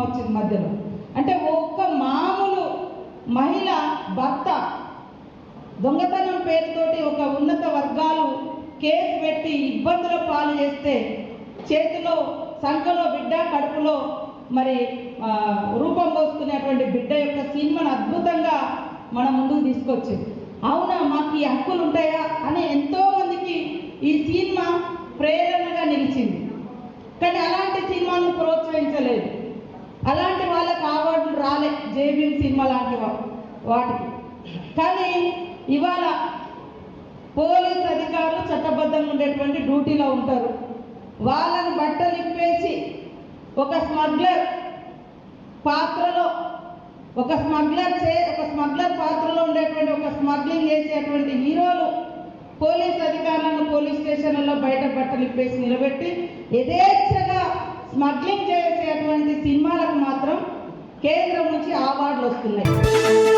వచ్చింది మధ్యలో. అంటే ఒక్క మామూలు మహిళ భర్త దొంగతనం పేరుతోటి ఒక ఉన్నత వర్గాలు కేసు పెట్టి ఇబ్బందుల పాలు చేస్తే చేతిలో సంఖలో బిడ్డ కడుపులో మరి రూపం పోసుకునేటువంటి బిడ్డ యొక్క సినిమాను అద్భుతంగా మన ముందుకు తీసుకొచ్చింది. అవునా, మాకు ఈ హక్కులు ఉంటాయా అని ఎంతో మందికి ఈ సినిమా ప్రేరణగా నిలిచింది. కానీ అలాంటి సినిమాను ప్రోత్సహించలేదు, అలాంటి వాళ్ళకి అవార్డులు రాలే జేబీఎం సినిమా లాంటి వాటికి. కానీ ఇవాళ పోలీస్ అధికారులు చట్టబద్ధంగా ఉండేటువంటి డ్యూటీలో ఉంటారు. వాళ్ళని బట్టలు ఇప్పేసి ఒక స్మగ్లర్ పాత్రలో ఒక స్మగ్లర్ పాత్రలో ఉండేటువంటి ఒక స్మగ్లింగ్ చేసేటువంటి హీరోలు పోలీస్ అధికారులను పోలీస్ స్టేషన్లలో బయట బట్టలు ఇప్పేసి నిలబెట్టి యథేచ్ఛగా స్మగ్లింగ్ చేసేటువంటి సినిమాలకు మాత్రం కేంద్రం నుంచి అవార్డులు వస్తున్నాయి.